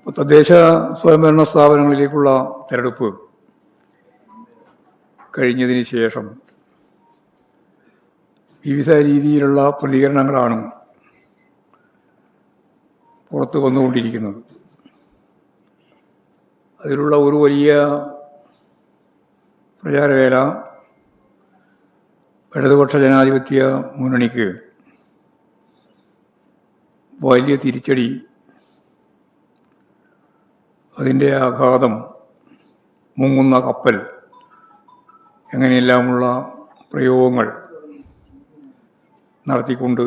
തദ്ദേശ സ്വയംഭരണ സ്ഥാപനങ്ങളിലേക്കുള്ള തെരഞ്ഞെടുപ്പ് കഴിഞ്ഞതിന് ശേഷം വിവിധ രീതിയിലുള്ള പ്രതികരണങ്ങളാണ് പുറത്തു വന്നുകൊണ്ടിരിക്കുന്നത്. അതിലുള്ള ഒരു വലിയ പ്രചാരവേല ഇടതുപക്ഷ ജനാധിപത്യ മുന്നണിക്ക് വലിയ തിരിച്ചടി, അതിൻ്റെ ആഘാതം, മുങ്ങുന്ന കപ്പൽ, എങ്ങനെയെല്ലാമുള്ള പ്രയോഗങ്ങൾ നടത്തിക്കൊണ്ട്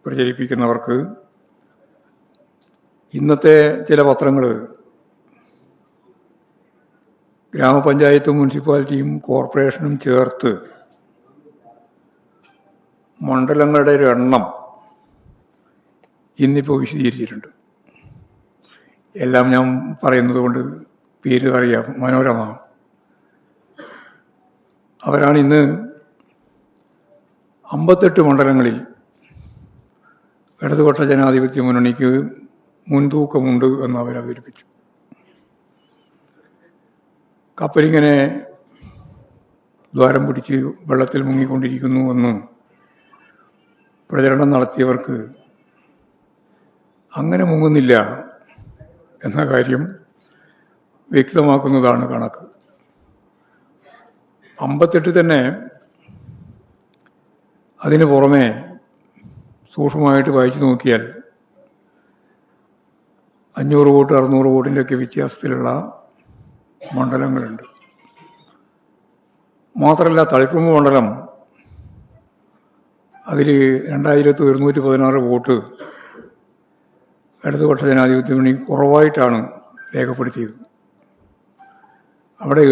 പ്രചരിപ്പിക്കുന്നവർക്ക് ഇന്നത്തെ ചില പത്രങ്ങൾ ഗ്രാമപഞ്ചായത്തും മുനിസിപ്പാലിറ്റിയും കോർപ്പറേഷനും ചേർത്ത് മണ്ഡലങ്ങളുടെ ഒരു എണ്ണം ഇന്നിപ്പോൾ വിശദീകരിച്ചിട്ടുണ്ട്. എല്ലാം ഞാൻ പറയുന്നത് കൊണ്ട് പേര് അറിയാം. മനോരമ അവരാണ് ഇന്ന് 58 മണ്ഡലങ്ങളിൽ ഇടതുപക്ഷ ജനാധിപത്യ മുന്നണിക്ക് മുൻതൂക്കമുണ്ട് എന്ന് അവർ അവതരിപ്പിച്ചു. കപ്പലിങ്ങനെ ദ്വാരം പിടിച്ച് വെള്ളത്തിൽ മുങ്ങിക്കൊണ്ടിരിക്കുന്നു എന്ന് പ്രചരണം നടത്തിയവർക്ക് അങ്ങനെ മുങ്ങുന്നില്ല എന്ന കാര്യം വ്യക്തമാക്കുന്നതാണ് കണക്ക്. 58 തന്നെ. അതിന് പുറമെ സൂക്ഷ്മമായിട്ട് വായിച്ചു നോക്കിയാൽ 500 വോട്ട് 600 വോട്ടിൻ്റെയൊക്കെ വ്യത്യാസത്തിലുള്ള മണ്ഡലങ്ങളുണ്ട്. മാത്രമല്ല, തളിപ്പറമ്പ് മണ്ഡലം അതിൽ 2116 വോട്ട് ഇടതുപക്ഷ ജനാധിപത്യ മുന്നണി കുറവായിട്ടാണ് രേഖപ്പെടുത്തിയത്. അവിടെ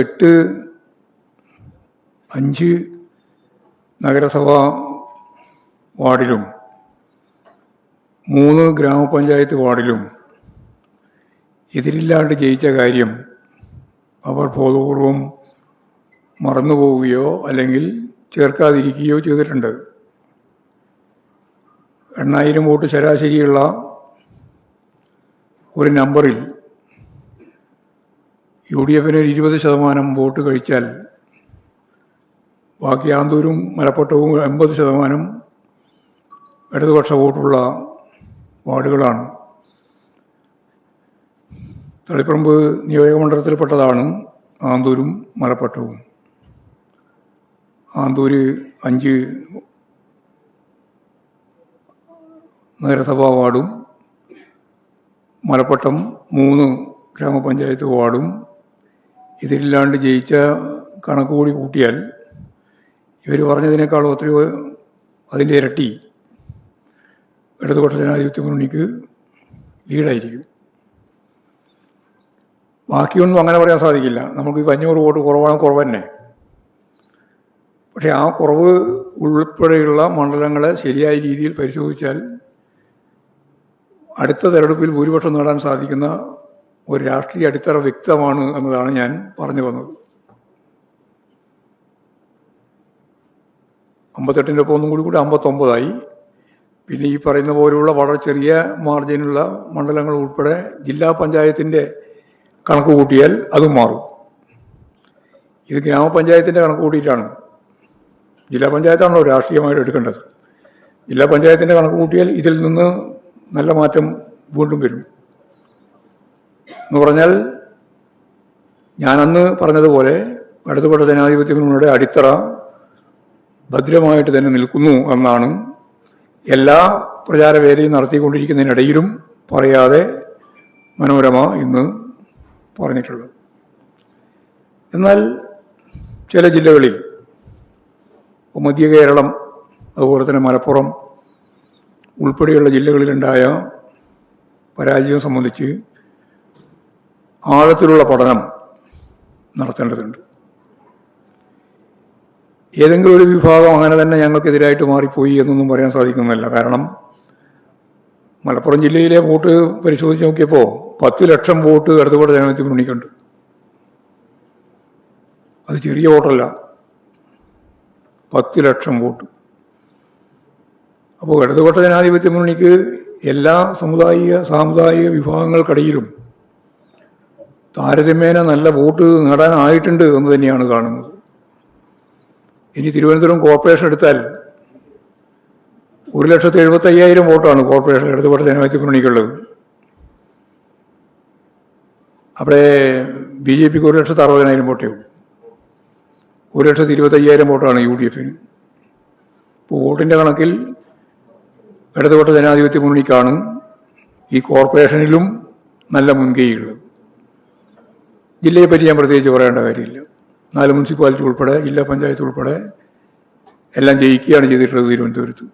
5 നഗരസഭാ വാർഡിലും 3 ഗ്രാമപഞ്ചായത്ത് വാർഡിലും എതിരില്ലാണ്ട് ജയിച്ച കാര്യം അവർ ബോധപൂർവം മറന്നുപോവുകയോ അല്ലെങ്കിൽ ചേർക്കാതിരിക്കുകയോ ചെയ്തിട്ടുണ്ട്. 8000 വോട്ട് ശരാശരിയുള്ള ഒരു നമ്പറിൽ UDF 20% വോട്ട് കഴിച്ചാൽ ബാക്കി ആന്തൂരും മലപ്പട്ടവും 80% ഇടതുപക്ഷ വോട്ടുള്ള വാർഡുകളാണ്. തളിപ്പറമ്പ് നിയോജകമണ്ഡലത്തിൽപ്പെട്ടതാണ് ആന്തൂരും മലപ്പട്ടവും. ആന്തൂര് 5 നഗരസഭാ വാർഡും മലപ്പട്ടം 3 ഗ്രാമപഞ്ചായത്ത് വാർഡും ഇതിലില്ലാണ്ട് ജയിച്ച കണക്ക് കൂടി കൂട്ടിയാൽ ഇവർ പറഞ്ഞതിനേക്കാളും എത്രയോ അതിൻ്റെ ഇരട്ടി ഇടതുപക്ഷ ജനാധിപത്യ മുന്നണിക്ക് ലീഡായിരിക്കും. ബാക്കിയൊന്നും അങ്ങനെ പറയാൻ സാധിക്കില്ല. നമുക്ക് 500 വോട്ട് കുറവ് തന്നെ. പക്ഷേ ആ കുറവ് ഉൾപ്പെടെയുള്ള മണ്ഡലങ്ങളെ ശരിയായ രീതിയിൽ പരിശോധിച്ചാൽ അടുത്ത തെരഞ്ഞെടുപ്പിൽ ഭൂരിപക്ഷം നേടാൻ സാധിക്കുന്ന ഒരു രാഷ്ട്രീയ അടിത്തറ വ്യക്തമാണ് എന്നതാണ് ഞാൻ പറഞ്ഞു വന്നത്. 58-ൻ്റെ ഒപ്പം ഒന്നും കൂടി 59 പിന്നെ ഈ പറയുന്ന പോലെയുള്ള വളരെ ചെറിയ മാർജിനുള്ള മണ്ഡലങ്ങൾ ഉൾപ്പെടെ ജില്ലാ പഞ്ചായത്തിൻ്റെ കണക്ക് കൂട്ടിയാൽ അതും മാറും. ഇത് ഗ്രാമപഞ്ചായത്തിൻ്റെ കണക്ക് കൂട്ടിയിട്ടാണ്. ജില്ലാ പഞ്ചായത്താണല്ലോ രാഷ്ട്രീയമായിട്ട് എടുക്കേണ്ടത്. ജില്ലാ പഞ്ചായത്തിൻ്റെ കണക്ക് കൂട്ടിയാൽ ഇതിൽ നിന്ന് നല്ല മാറ്റം വീണ്ടും വരും. എന്ന് പറഞ്ഞാൽ ഞാനന്ന് പറഞ്ഞതുപോലെ ഇടതുപക്ഷ ജനാധിപത്യ മുന്നണിയുടെ അടിത്തറ ഭദ്രമായിട്ട് തന്നെ നിൽക്കുന്നു എന്നാണ് എല്ലാ പ്രചാരവേലയും നടത്തിക്കൊണ്ടിരിക്കുന്നതിനിടയിലും പറയാതെ മനോരമ ഇന്ന് പറഞ്ഞിട്ടുള്ളത്. എന്നാൽ ചില ജില്ലകളിൽ, മധ്യ കേരളം, അതുപോലെ തന്നെ മലപ്പുറം ഉൾപ്പെടെയുള്ള ജില്ലകളിലുണ്ടായ പരാജയം സംബന്ധിച്ച് ആഴത്തിലുള്ള പഠനം നടത്തേണ്ടതുണ്ട്. ഏതെങ്കിലും ഒരു വിഭാഗം അങ്ങനെ തന്നെ ഞങ്ങൾക്കെതിരായിട്ട് മാറിപ്പോയി എന്നൊന്നും പറയാൻ സാധിക്കുന്നില്ല. കാരണം മലപ്പുറം ജില്ലയിലെ വോട്ട് പരിശോധിച്ച് നോക്കിയപ്പോൾ 10 ലക്ഷം വോട്ട് ഇടതുപക്ഷ ജനാധിപത്യ മുന്നണിക്കുണ്ട്. അത് ചെറിയ വോട്ടല്ല, 10 ലക്ഷം വോട്ട്. അപ്പോൾ ഇടതുപക്ഷ ജനാധിപത്യ മുന്നണിക്ക് എല്ലാ സാമുദായിക വിഭാഗങ്ങൾക്കിടയിലും താരതമ്യേന നല്ല വോട്ട് നേടാനായിട്ടുണ്ട് എന്ന് തന്നെയാണ് കാണുന്നത്. ഇനി തിരുവനന്തപുരം കോർപ്പറേഷൻ എടുത്താൽ 1,75,000 വോട്ടാണ് കോർപ്പറേഷൻ ഇടതുപക്ഷ ജനാധിപത്യ മുന്നണിക്കുള്ളത്. അവിടെ BJPക്ക് 1,60,000 വോട്ടേ ഉള്ളൂ. 1,25,000 വോട്ടാണ് UDFന്. ഇപ്പോൾ വോട്ടിൻ്റെ കണക്കിൽ ഇടതുപക്ഷ ജനാധിപത്യ മുന്നണിക്കാണ് ഈ കോർപ്പറേഷനിലും നല്ല മുൻകൈയുള്ളത്. ജില്ലയെപ്പറ്റി ഞാൻ പ്രത്യേകിച്ച് പറയേണ്ട കാര്യമില്ല. 4 മുനിസിപ്പാലിറ്റി ഉൾപ്പെടെ ജില്ലാ പഞ്ചായത്ത് ഉൾപ്പെടെ എല്ലാം ജയിക്കുകയാണ് ചെയ്തിട്ടുള്ളത് തിരുവനന്തപുരത്ത്.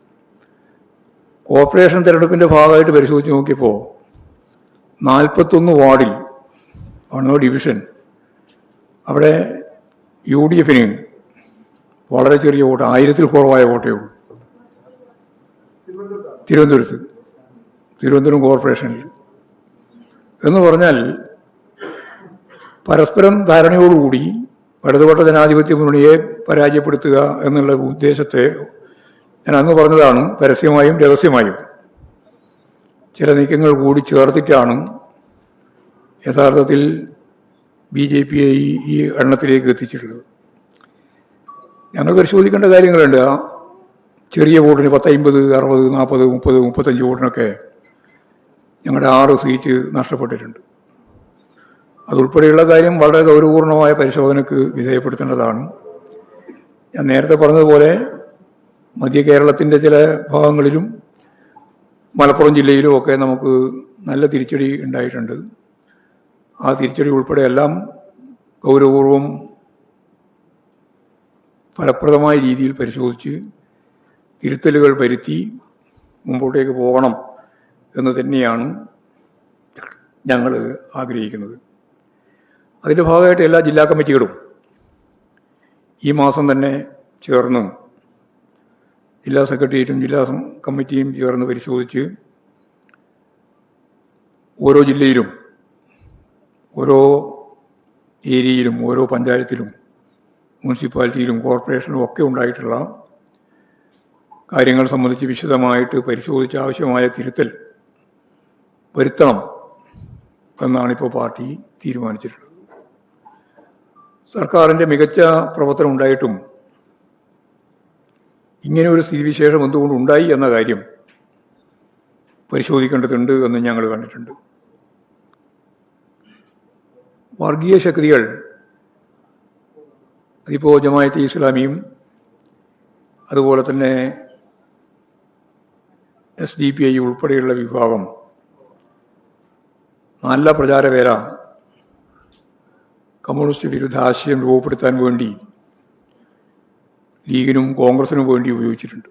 കോർപ്പറേഷൻ തെരഞ്ഞെടുപ്പിൻ്റെ ഭാഗമായിട്ട് പരിശോധിച്ച് നോക്കിയപ്പോൾ 41 വാർഡിൽ ഡിവിഷൻ അവിടെ UDFന് വളരെ ചെറിയ വോട്ട്, 1000-ൽ കുറവായ വോട്ടേ ഉള്ളൂ. തിരുവനന്തപുരം കോർപ്പറേഷനിൽ എന്ന് പറഞ്ഞാൽ പരസ്പരം ധാരണയോടുകൂടി ഇടതുപക്ഷ ജനാധിപത്യ മുന്നണിയെ പരാജയപ്പെടുത്തുക എന്നുള്ള ഉദ്ദേശത്തെ ഞാൻ അന്ന് പറഞ്ഞതാണ്. പരസ്യമായും രഹസ്യമായും ചില നീക്കങ്ങൾ കൂടി ചേർത്തിട്ടാണ് യഥാർത്ഥത്തിൽ BJPയെ ഈ എണ്ണത്തിലേക്ക് എത്തിച്ചിട്ടുള്ളത്. ഞങ്ങൾ പരിശോധിക്കേണ്ട കാര്യങ്ങളുണ്ട്. ആ ചെറിയ വോട്ടിന് 10, 50, 60, 40, 30, 35 വോട്ടിനൊക്കെ ഞങ്ങളുടെ 6 സീറ്റ് നഷ്ടപ്പെട്ടിട്ടുണ്ട്. അതുൾപ്പെടെയുള്ള കാര്യം വളരെ ഗൗരവപൂർണമായ പരിശോധനയ്ക്ക് വിധേയപ്പെടുത്തേണ്ടതാണ്. ഞാൻ നേരത്തെ പറഞ്ഞതുപോലെ മധ്യ കേരളത്തിൻ്റെ ചില ഭാഗങ്ങളിലും മലപ്പുറം ജില്ലയിലും ഒക്കെ നമുക്ക് നല്ല തിരിച്ചടി ഉണ്ടായിട്ടുണ്ട്. ആ തിരിച്ചടി ഉൾപ്പെടെ എല്ലാം ഗൗരവപൂർവം ഫലപ്രദമായ രീതിയിൽ പരിശോധിച്ച് തിരുത്തലുകൾ വരുത്തി മുമ്പോട്ടേക്ക് പോകണം എന്ന് തന്നെയാണ് ഞങ്ങൾ ആഗ്രഹിക്കുന്നത്. അതിൻ്റെ ഭാഗമായിട്ട് എല്ലാ ജില്ലാ കമ്മിറ്റികളും ഈ മാസം തന്നെ ചേർന്ന് ജില്ലാ സെക്രട്ടേറിയറ്റും ജില്ലാ കമ്മിറ്റിയും ചേർന്ന് പരിശോധിച്ച് ഓരോ ജില്ലയിലും ഓരോ ഏരിയയിലും ഓരോ പഞ്ചായത്തിലും മുനിസിപ്പാലിറ്റിയിലും കോർപ്പറേഷനിലും ഒക്കെ ഉണ്ടായിട്ടുള്ള കാര്യങ്ങൾ സംബന്ധിച്ച് വിശദമായിട്ട് പരിശോധിച്ച് ആവശ്യമായ തിരുത്തൽ വരുത്തണം എന്നാണിപ്പോൾ പാർട്ടി തീരുമാനിച്ചിട്ടുള്ളത്. സർക്കാരിൻ്റെ മികച്ച പ്രവർത്തനം ഉണ്ടായിട്ടും ഇങ്ങനെ ഒരു സ്ഥിതിവിശേഷം എന്തുകൊണ്ട് ഉണ്ടായി എന്ന കാര്യം പരിശോധിക്കേണ്ടതുണ്ട് എന്ന് ഞങ്ങൾ കണ്ടിട്ടുണ്ട്. വർഗീയ ശക്തികൾ അതിപ്പോൾ ജമാഅത്തെ ഇസ്ലാമിയും അതുപോലെ തന്നെ SDPI ഉൾപ്പെടെയുള്ള വിഭാഗം നല്ല പ്രചാരവേല കമ്മ്യൂണിസ്റ്റ് വിരുദ്ധ ആശയം രൂപപ്പെടുത്താൻ വേണ്ടി ലീഗിനും കോൺഗ്രസിനും വേണ്ടി ഉപയോഗിച്ചിട്ടുണ്ട്.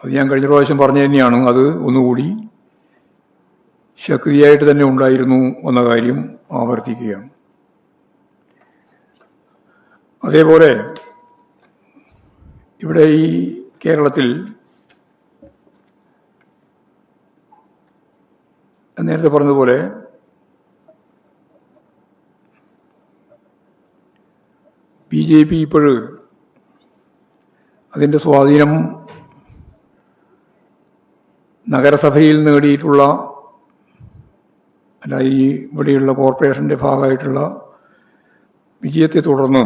അത് ഞാൻ കഴിഞ്ഞ പ്രാവശ്യം പറഞ്ഞു തന്നെയാണ്. അത് ഒന്നുകൂടി ശക്തിയായിട്ട് തന്നെ ഉണ്ടായിരുന്നു എന്ന കാര്യം ആവർത്തിക്കുകയാണ്. അതേപോലെ ഇവിടെ ഈ കേരളത്തിൽ നേരത്തെ പറഞ്ഞതുപോലെ BJP ഇപ്പോഴും അതിൻ്റെ സ്വാധീനം നഗരസഭയിൽ നേടിയിട്ടുള്ള അല്ല ഈ ഇവിടെയുള്ള കോർപ്പറേഷൻ്റെ ഭാഗമായിട്ടുള്ള വിജയത്തെ തുടർന്ന്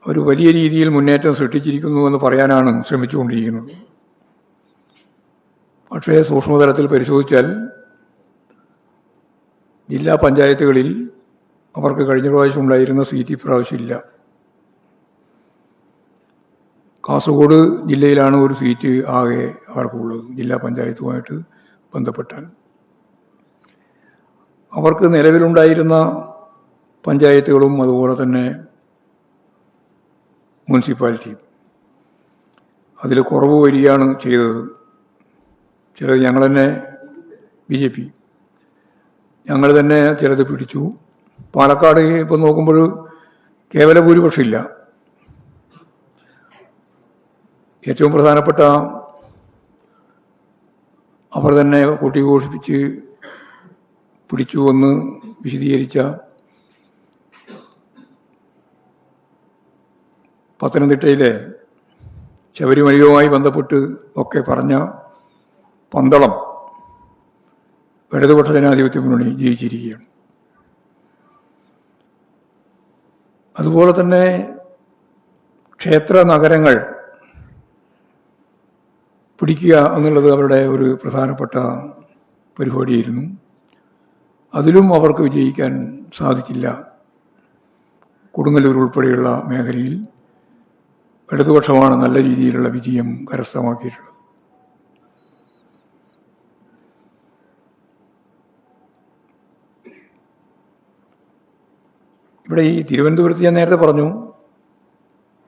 ഒരു വലിയ രീതിയിൽ മുന്നേറ്റം സൃഷ്ടിച്ചിരിക്കുന്നു എന്ന് പറയാനാണ് ശ്രമിച്ചുകൊണ്ടിരിക്കുന്നത്. പക്ഷേ സൂക്ഷ്മതലത്തിൽ പരിശോധിച്ചാൽ ജില്ലാ പഞ്ചായത്തുകളിൽ അവർക്ക് കഴിഞ്ഞ പ്രാവശ്യം ഉണ്ടായിരുന്ന സീറ്റ് ഇപ്രാവശ്യമില്ല. കാസർഗോഡ് ജില്ലയിലാണ് ഒരു സീറ്റ് ആകെ അവർക്കുള്ളത് ജില്ലാ പഞ്ചായത്തുമായിട്ട് ബന്ധപ്പെട്ടാൽ. അവർക്ക് നിലവിലുണ്ടായിരുന്ന പഞ്ചായത്തുകളും അതുപോലെ തന്നെ മുനിസിപ്പാലിറ്റിയും അതിൽ കുറവ് വരികയാണ് ചെയ്തത്. ചിലത് ഞങ്ങൾ തന്നെ BJP ഞങ്ങൾ തന്നെ ചിലത് പിടിച്ചു. പാലക്കാട് ഇപ്പം നോക്കുമ്പോൾ കേവല ഭൂരിപക്ഷമില്ല. ഏറ്റവും പ്രധാനപ്പെട്ട അവർ തന്നെ കൊട്ടിഘോഷിപ്പിച്ച് പിടിച്ചു എന്ന് വിശദീകരിച്ച പത്തനംതിട്ടയിലെ ശബരിമലയുമായി ബന്ധപ്പെട്ട് ഒക്കെ പറഞ്ഞ പന്തളം ഇടതുപക്ഷ ജനാധിപത്യ മുന്നണി ജയിച്ചിരിക്കുകയാണ്. അതുപോലെ തന്നെ ക്ഷേത്ര നഗരങ്ങൾ പിടിക്കുക എന്നുള്ളത് അവരുടെ ഒരു പ്രധാനപ്പെട്ട പരിപാടിയായിരുന്നു. അതിലും അവർക്ക് വിജയിക്കാൻ സാധിച്ചില്ല. കൊടുങ്ങല്ലൂർ ഉൾപ്പെടെയുള്ള മേഖലയിൽ ഇടതുപക്ഷമാണ് നല്ല രീതിയിലുള്ള വിജയം കരസ്ഥമാക്കിയിട്ടുള്ളത്. ഇവിടെ ഈ തിരുവനന്തപുരത്ത് ഞാൻ നേരത്തെ പറഞ്ഞു,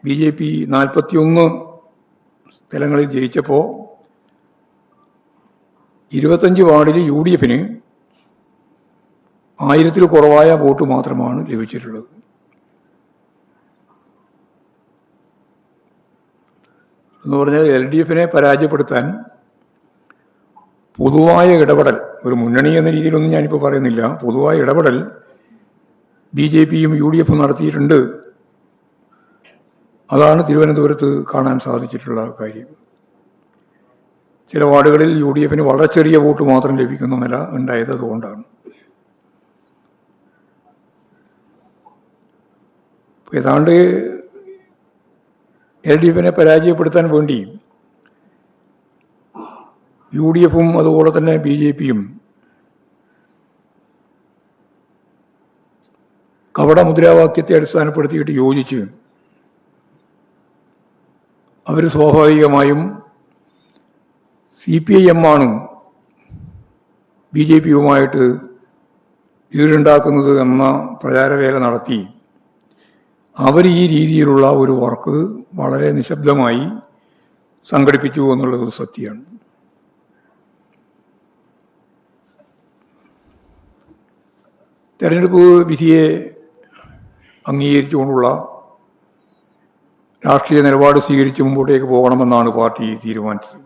BJP 41 സ്ഥലങ്ങളിൽ ജയിച്ചപ്പോൾ 25 വാർഡിൽ UDFന് 1000-ൽ കുറവായ വോട്ട് മാത്രമാണ് ലഭിച്ചിട്ടുള്ളത്. എന്ന് പറഞ്ഞാൽ LDFനെ പരാജയപ്പെടുത്താൻ പൊതുവായ ഇടപെടൽ, ഒരു മുന്നണി എന്ന രീതിയിലൊന്നും ഞാനിപ്പോൾ പറയുന്നില്ല, പൊതുവായ ഇടപെടൽ BJPയും UDFും നടത്തിയിട്ടുണ്ട്. അതാണ് തിരുവനന്തപുരത്ത് കാണാൻ സാധിച്ചിട്ടുള്ള കാര്യം. ചില വാർഡുകളിൽ UDFന് വളരെ ചെറിയ വോട്ട് മാത്രം ലഭിക്കുന്ന നില ഉണ്ടായത് അതുകൊണ്ടാണ്. ഏതാണ്ട് LDFനെ പരാജയപ്പെടുത്താൻ വേണ്ടി UDFും അതുപോലെ തന്നെ BJPയും കപട മുദ്രാവാക്യത്തെ അടിസ്ഥാനപ്പെടുത്തിയിട്ട് യോജിച്ച് അവർ സ്വാഭാവികമായും CPIM ആണ് BJPയുമായിട്ട് ഈടുണ്ടാക്കുന്നത് എന്ന പ്രചാരവേല നടത്തി അവർ ഈ രീതിയിലുള്ള ഒരു വർക്ക് വളരെ നിശബ്ദമായി സംഘടിപ്പിച്ചു എന്നുള്ളത് സത്യമാണ്. തെരഞ്ഞെടുപ്പ് വിധിയെ അംഗീകരിച്ചുകൊണ്ടുള്ള രാഷ്ട്രീയ നിലപാട് സ്വീകരിച്ച് മുമ്പോട്ടേക്ക് പോകണമെന്നാണ് പാർട്ടി തീരുമാനിച്ചത്.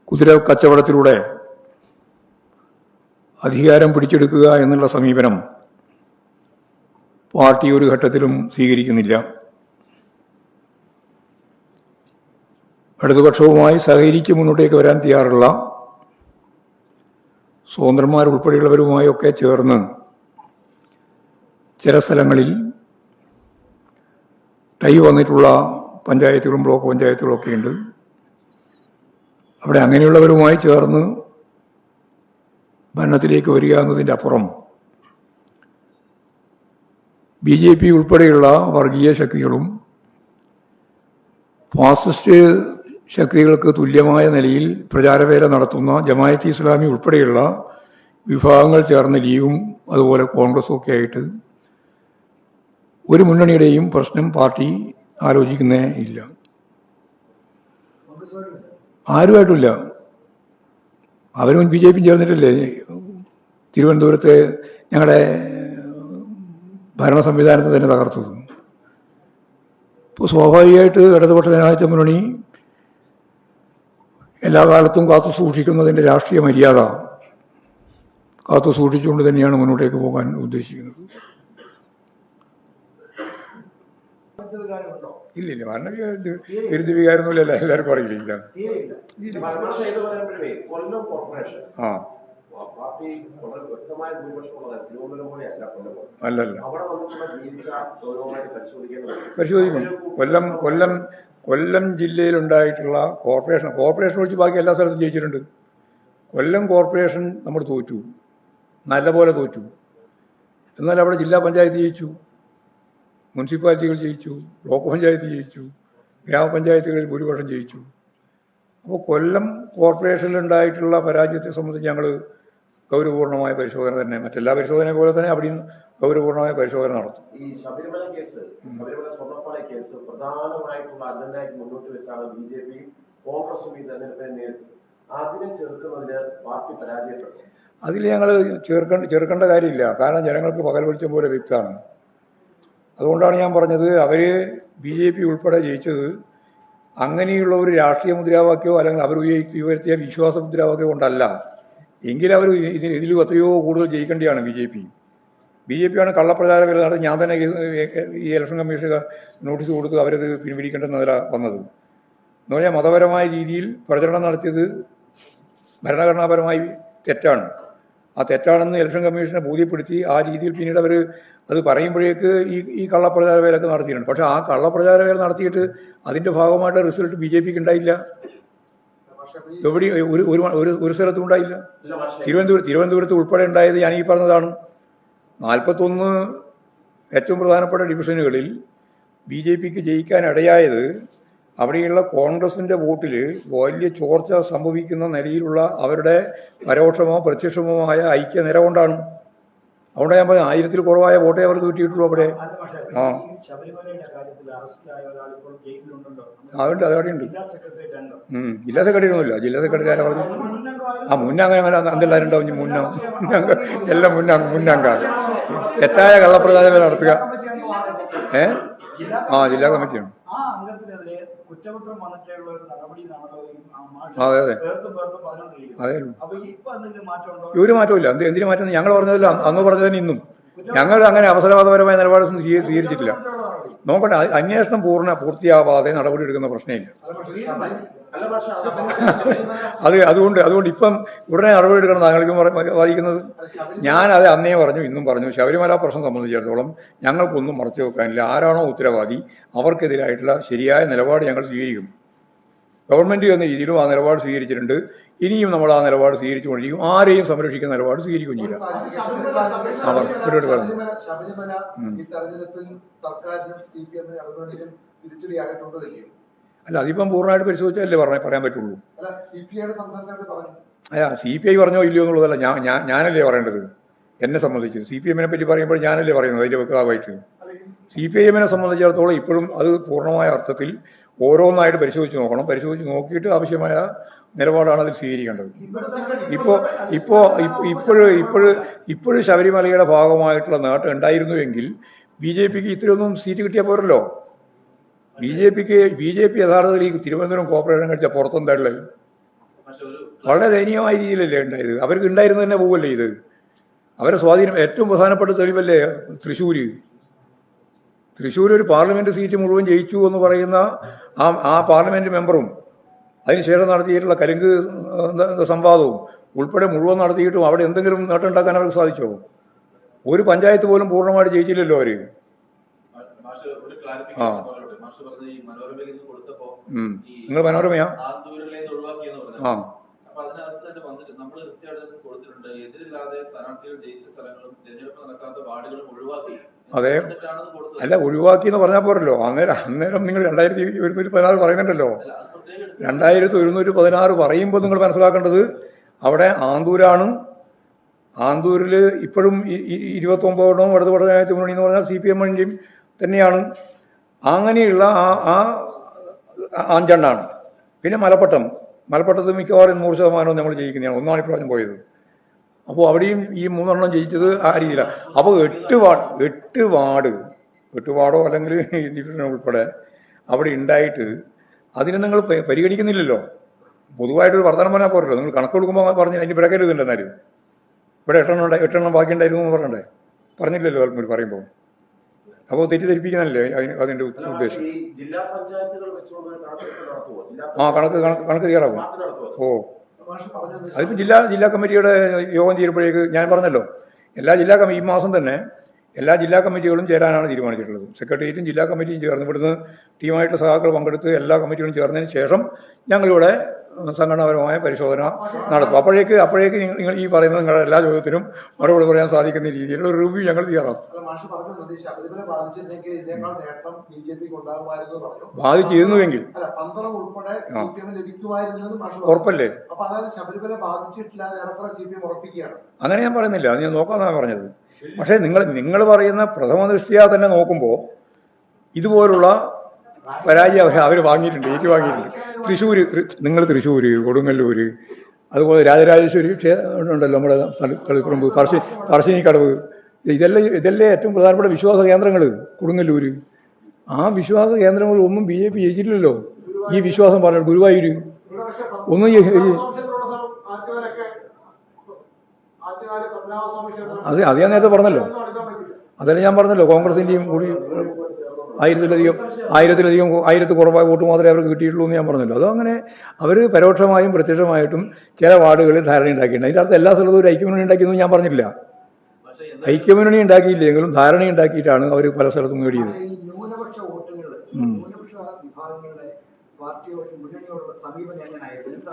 കുതിര കച്ചവടത്തിലൂടെ അധികാരം പിടിച്ചെടുക്കുക എന്നുള്ള സമീപനം പാർട്ടി ഒരു ഘട്ടത്തിലും സ്വീകരിക്കുന്നില്ല. ഇടതുപക്ഷവുമായി സഹകരിച്ച് മുന്നോട്ടേക്ക് വരാൻ തയ്യാറുള്ള സ്വതന്ത്രന്മാരുൾപ്പെടെയുള്ളവരുമായൊക്കെ ചേർന്ന് ചില സ്ഥലങ്ങളിൽ ടൈ വന്നിട്ടുള്ള പഞ്ചായത്തുകളും ബ്ലോക്ക് പഞ്ചായത്തുകളും ഒക്കെ ഉണ്ട്. അവിടെ അങ്ങനെയുള്ളവരുമായി ചേർന്ന് ഭരണത്തിലേക്ക് വരിക എന്നതിൻ്റെ അപ്പുറം BJP ഉൾപ്പെടെയുള്ള വർഗീയ ശക്തികളും ഫാസിസ്റ്റ് ശക്തികൾക്ക് തുല്യമായ നിലയിൽ പ്രചാരവേല നടത്തുന്ന ജമായത്ത് ഇസ്ലാമി ഉൾപ്പെടെയുള്ള വിഭാഗങ്ങൾ ചേർന്ന ലീഗും അതുപോലെ കോൺഗ്രസും ഒക്കെ ആയിട്ട് ഒരു മുന്നണിയുടെയും പ്രശ്നം പാർട്ടി ആലോചിക്കുന്നേ ഇല്ല. ആരുമായിട്ടില്ല. അവരും BJP ചേർന്നിട്ടല്ലേ തിരുവനന്തപുരത്ത് ഞങ്ങളുടെ ഭരണ സംവിധാനത്തെ തന്നെ തകർത്തത്. ഇപ്പോൾ സ്വാഭാവികമായിട്ട് ഇടതുപക്ഷ ജനാധിപത്യ മുന്നണി എല്ലാ കാലത്തും കാത്തു സൂക്ഷിക്കുന്നതിൻ്റെ രാഷ്ട്രീയ മര്യാദ കാത്തു സൂക്ഷിച്ചുകൊണ്ട് തന്നെയാണ് മുന്നോട്ടേക്ക് പോകാൻ ഉദ്ദേശിക്കുന്നത്. ഇല്ലില്ല, വിരുദ്ധ വികാരമൊന്നുമില്ല, എല്ലാവർക്കും അറിയില്ല. ആ അല്ലല്ല, പരിശോധിക്കും. കൊല്ലം ജില്ലയിലുണ്ടായിട്ടുള്ള കോർപ്പറേഷൻ ഒഴിച്ച് ബാക്കി എല്ലാ സ്ഥലത്തും ജയിച്ചിട്ടുണ്ട്. കൊല്ലം കോർപ്പറേഷൻ നമ്മൾ തോറ്റു, നല്ലപോലെ തോറ്റു. എന്നാൽ അവിടെ ജില്ലാ പഞ്ചായത്ത് ജയിച്ചു, മുനിസിപ്പാലിറ്റികൾ ജയിച്ചു, ബ്ലോക്ക് പഞ്ചായത്ത് ജയിച്ചു, ഗ്രാമപഞ്ചായത്തുകളിൽ ഭൂരിപക്ഷം ജയിച്ചു. അപ്പോൾ കൊല്ലം കോർപ്പറേഷനിലുണ്ടായിട്ടുള്ള പരാജയത്തെ സംബന്ധിച്ച് ഞങ്ങൾ ഗൗരവപൂർണമായ പരിശോധന തന്നെ, മറ്റെല്ലാ പരിശോധനയെ പോലെ തന്നെ അവിടെയും ഗൗരവപൂർണമായ പരിശോധന നടത്തും. ഈ ശബരിമല സ്വർണ്ണപ്പാള കേസ് പ്രധാനമായിട്ടുള്ള അജണ്ടയായിട്ട് മുന്നോട്ട് വെച്ചാണ് BJP കോൺഗ്രസും ഈ തെരഞ്ഞെടുപ്പിനെ നേരിട്ടത്. അതിനെ ചെറുക്കുന്നതിന് പാർട്ടി പരാജയപ്പെട്ടു. അതിൽ ഞങ്ങൾ ചെറുക്കേണ്ട കാര്യമില്ല. കാരണം ജനങ്ങൾക്ക് പകൽ വെളിച്ചം പോലെ വ്യക്തമാണ്. അതുകൊണ്ടാണ് ഞാൻ പറഞ്ഞത്, അവർ BJP ഉൾപ്പെടെ ജയിച്ചത് അങ്ങനെയുള്ള ഒരു രാഷ്ട്രീയ മുദ്രാവാക്യമോ അല്ലെങ്കിൽ അവർ ഉയർത്തിയ വിശ്വാസ മുദ്രാവാക്യം കൊണ്ടല്ല. എങ്കിൽ അവർ ഇതിലും എത്രയോ കൂടുതൽ ജയിക്കേണ്ടിയാണ് BJP. BJP ആണ് കള്ളപ്രചാര വേല നടത്തി. ഞാൻ തന്നെ ഈ ഇലക്ഷൻ കമ്മീഷൻ നോട്ടീസ് കൊടുത്ത് അവരത് പിൻവലിക്കേണ്ടെന്നതില വന്നത്. എന്ന് പറഞ്ഞാൽ മതപരമായ രീതിയിൽ പ്രചരണം നടത്തിയത് ഭരണഘടനാപരമായി തെറ്റാണ്. ആ തെറ്റാണെന്ന് ഇലക്ഷൻ കമ്മീഷനെ ബോധ്യപ്പെടുത്തി ആ രീതിയിൽ പിന്നീട് അവർ അത് പറയുമ്പോഴേക്ക് ഈ കള്ളപ്രചാര വേലൊക്കെ നടത്തിയിട്ടുണ്ട്. പക്ഷേ ആ കള്ളപ്രചാര വേല നടത്തിയിട്ട് അതിൻ്റെ ഭാഗമായിട്ട് റിസൾട്ട് BJPക്ക് ഉണ്ടായില്ല. എവിടെ ഒരു സ്ഥലത്തും ഉണ്ടായില്ല. തിരുവനന്തപുരത്ത് ഉൾപ്പെടെ ഉണ്ടായത് ഞാൻ ഈ പറഞ്ഞതാണ്. 41 ഏറ്റവും പ്രധാനപ്പെട്ട ഡിവിഷനുകളിൽ BJPക്ക് ജയിക്കാൻ ഇടയായത് അവിടെയുള്ള കോൺഗ്രസിൻ്റെ വോട്ടിൽ വലിയ ചോർച്ച സംഭവിക്കുന്ന നിലയിലുള്ള അവരുടെ പരോക്ഷമോ പ്രത്യക്ഷമോ ഐക്യനിര കൊണ്ടാണ്. അതുകൊണ്ട് ഞാൻ പറഞ്ഞു 1000-ൽ കുറവായ വോട്ടേ അവർക്ക് കിട്ടിയിട്ടുള്ളൂ അവിടെ. ആ അതുണ്ട്, അതവിടെയുണ്ട്. ജില്ലാ സെക്രട്ടറി ഒന്നുമില്ല. ജില്ലാ സെക്രട്ടറി ആരാ പറഞ്ഞു? അങ്ങനെ എന്തെല്ലാവരും ഉണ്ടാവും. എല്ലാം മുന്നങ്കാണ് തെറ്റായ കള്ളപ്രചാരം നടത്തുക. ജില്ലാ കമ്മിറ്റിയാണ്. അതെ അതെ അതെ. ഒരു മാറ്റമില്ല. എന്തിനു മാറ്റം? ഞങ്ങൾ പറഞ്ഞതില്ല, അന്ന് പറഞ്ഞതിന് ഇന്നും ഞങ്ങൾ അങ്ങനെ അവസരവാദപരമായ നിലപാടൊന്നും സ്വീകരിച്ചിട്ടില്ല. നോക്കട്ടെ, അന്വേഷണം പൂർത്തിയാവാതെ നടപടി എടുക്കുന്ന പ്രശ്നമില്ല. അതുകൊണ്ട് ഇപ്പം ഉടനെ നടപടി എടുക്കണം താങ്കൾക്കും വാദിക്കുന്നത്. ഞാനത് അന്നേ പറഞ്ഞു, ഇന്നും പറഞ്ഞു. ശബരിമല പ്രശ്നം സംബന്ധിച്ചിടത്തോളം ഞങ്ങൾക്കൊന്നും മറച്ചു വെക്കാനില്ല. ആരാണോ ഉത്തരവാദി അവർക്കെതിരായിട്ടുള്ള ശരിയായ നിലപാട് ഞങ്ങൾ സ്വീകരിക്കും. ഗവൺമെൻറ് എന്ന രീതിയിലും ആ നിലപാട് സ്വീകരിച്ചിട്ടുണ്ട്. ഇനിയും നമ്മൾ ആ നിലപാട് സ്വീകരിച്ചുകൊണ്ടിരിക്കും. ആരെയും സംരക്ഷിക്കുന്ന നിലപാട് സ്വീകരിക്കുകയും ചെയ്യില്ല. അല്ല, അതിപ്പം പൂർണ്ണമായിട്ട് പരിശോധിച്ചാലല്ലേ പറയാൻ പറ്റുള്ളൂ. CPI പറഞ്ഞോ ഇല്ലയോ എന്നുള്ളതല്ല ഞാനല്ലേ പറയേണ്ടത്. എന്നെ സംബന്ധിച്ച് CPM-നെ പറ്റി പറയുമ്പോൾ ഞാനല്ലേ പറയുന്നത് അതിൻ്റെ വ്യക്തമായിട്ട്. CPIM-നെ സംബന്ധിച്ചിടത്തോളം ഇപ്പോഴും അത് പൂർണ്ണമായ അർത്ഥത്തിൽ ഓരോന്നായിട്ട് പരിശോധിച്ച് നോക്കണം. പരിശോധിച്ച് നോക്കിയിട്ട് ആവശ്യമായ നിലപാടാണ് അതിൽ സ്വീകരിക്കേണ്ടത്. ഇപ്പോഴും ശബരിമലയുടെ ഭാഗമായിട്ടുള്ള നേട്ടം ഉണ്ടായിരുന്നുവെങ്കിൽ BJPക്ക് ഇത്രയൊന്നും സീറ്റ് കിട്ടിയാൽ പോരല്ലോ. BJP യഥാർത്ഥത്തിൽ ഈ തിരുവനന്തപുരം കോർപ്പറേഷൻ കഴിച്ച പുറത്തെന്താണുള്ളത്? വളരെ ദയനീയമായ രീതിയിലല്ലേ ഉണ്ടായത്. അവർക്ക് ഉണ്ടായിരുന്നു തന്നെ പോവല്ലേ ഇത്. അവരെ സ്വാധീനം ഏറ്റവും പ്രധാനപ്പെട്ട തെളിവല്ലേ തൃശ്ശൂർ ഒരു പാർലമെന്റ് സീറ്റ് മുഴുവൻ ജയിച്ചു എന്ന് പറയുന്ന ആ പാർലമെന്റ് മെമ്പറും അതിനുശേഷം നടത്തിയിട്ടുള്ള കലുങ്ക് സംവാദവും ഉൾപ്പെടെ മുഴുവൻ നടത്തിയിട്ടും അവിടെ എന്തെങ്കിലും നേട്ടം ഉണ്ടാക്കാൻ അവർക്ക് സാധിച്ചോ? ഒരു പഞ്ചായത്ത് പോലും പൂർണ്ണമായിട്ട് ജയിച്ചില്ലല്ലോ അവര്. നിങ്ങൾ മനോരമയാ? അതെ, അല്ല ഒഴിവാക്കി എന്ന് പറഞ്ഞാൽ പോരല്ലോ. അന്നേരം നിങ്ങൾ 2116 പറയുന്നുണ്ടല്ലോ. 2116 പറയുമ്പോൾ നിങ്ങൾ മനസ്സിലാക്കേണ്ടത് അവിടെ ആന്തൂരാണ്. ആന്തൂരിൽ ഇപ്പോഴും 29 ഇടത് പഞ്ചായത്ത് മുന്നണി എന്ന് പറഞ്ഞാൽ CPM-ൻ്റെയും തന്നെയാണ്. അങ്ങനെയുള്ള ആ 5 പിന്നെ മലപ്പട്ടത്ത് മിക്കവാറും 100% നമ്മൾ ജയിക്കുന്നതാണ്. ഒന്നാണ് ഇപ്രാവശ്യം പോയത്. അപ്പോൾ അവിടെയും ഈ 3 ജയിച്ചത് ആ രീതിയിലാണ്. അപ്പോൾ 8 വാർഡോ അല്ലെങ്കിൽ ഡിവിഷൻ ഉൾപ്പെടെ അവിടെ ഉണ്ടായിട്ട് അതിനെ നിങ്ങൾ പരിഗണിക്കുന്നില്ലല്ലോ. പൊതുവായിട്ടൊരു വർത്തമാനം പറഞ്ഞാൽ പോരല്ലോ. നിങ്ങൾ കണക്ക് കൊടുക്കുമ്പോൾ പറഞ്ഞ് അതിന് ബ്രേക്കറ്റ് ഇതുണ്ടെന്നാലും ഇവിടെ 8 ബാക്കി ഉണ്ടായിരുന്നു എന്ന് പറഞ്ഞേ പറഞ്ഞില്ലല്ലോ പറയുമ്പോൾ. അപ്പോൾ തെറ്റിദ്ധരിപ്പിക്കുന്നല്ലേ അതിൻ്റെ ഉദ്ദേശം. കണക്ക് തയ്യാറാവും. അതിപ്പോൾ ജില്ലാ കമ്മിറ്റിയുടെ യോഗം ചേരുമ്പോഴേക്ക് ഞാൻ പറഞ്ഞല്ലോ, ഈ മാസം തന്നെ എല്ലാ ജില്ലാ കമ്മിറ്റികളും ചേരാനാണ് തീരുമാനിച്ചിട്ടുള്ളത്. സെക്രട്ടേറിയറ്റും ജില്ലാ കമ്മിറ്റിയും ചേർന്ന് ഇവിടുന്ന് ടീമായിട്ട് സഹാക്കൾ പങ്കെടുത്ത് എല്ലാ കമ്മിറ്റികളും ചേർന്നതിന് ശേഷം ഞങ്ങളിവിടെ സംഘടനാപരമായ പരിശോധന നടത്തും. അപ്പോഴേക്ക് നിങ്ങൾ ഈ പറയുന്ന നിങ്ങളുടെ എല്ലാ ചോദ്യത്തിനും മറുപടി പറയാൻ സാധിക്കുന്ന രീതിയിലുള്ള ഒരു റിവ്യൂ ഞങ്ങൾ തയ്യാറാക്കും. ബാധിച്ചിരുന്നുവെങ്കിൽ ഉറപ്പല്ലേ? അങ്ങനെ ഞാൻ പറയുന്നില്ല, അത് ഞാൻ നോക്കാമെന്നാണ് പറഞ്ഞത്. പക്ഷേ നിങ്ങൾ പറയുന്ന പ്രഥമ ദൃഷ്ടിയാ തന്നെ നോക്കുമ്പോൾ ഇതുപോലുള്ള പരാജയം അവർ വാങ്ങിയിട്ടുണ്ട്, ഏറ്റുവാങ്ങിയിട്ടുണ്ട്. തൃശ്ശൂർ, കൊടുങ്ങല്ലൂർ, അതുപോലെ രാജരാജേശ്വരി ഉണ്ടല്ലോ നമ്മുടെ തളിപ്പറമ്പ്, പറശ്ശിനിക്കടവ്, ഇതല്ലേ ഏറ്റവും പ്രധാനപ്പെട്ട വിശ്വാസ കേന്ദ്രങ്ങൾ. കൊടുങ്ങല്ലൂർ, ആ വിശ്വാസ കേന്ദ്രങ്ങൾ ഒന്നും BJP ജയിച്ചിട്ടില്ലല്ലോ. ഈ വിശ്വാസം പറഞ്ഞു ഗുരുവായൂർ ഒന്നും അത് ഞാൻ നേരത്തെ പറഞ്ഞല്ലോ. അതല്ല ഞാൻ പറഞ്ഞല്ലോ, കോൺഗ്രസിൻ്റെയും കൂടി ആയിരത്തിൽ കുറവായ വോട്ട് മാത്രമേ അവർക്ക് കിട്ടിയിട്ടുള്ളൂ എന്ന് ഞാൻ പറഞ്ഞല്ലോ. അതോ അങ്ങനെ അവർ പരോക്ഷമായും പ്രത്യക്ഷമായിട്ടും ചില വാർഡുകളിൽ ധാരണ ഉണ്ടാക്കിയിട്ടുണ്ട്. അതിൻ്റെ അർത്ഥം എല്ലാ സ്ഥലത്തും ഒരു ഐക്യമുന്നണി ഉണ്ടാക്കിയെന്ന് ഞാൻ പറഞ്ഞിട്ടില്ല. ഐക്യമുന്നണി ഉണ്ടാക്കിയില്ലെങ്കിലും ധാരണ ഉണ്ടാക്കിയിട്ടാണ് അവർ പല സ്ഥലത്തും നേടിയത്.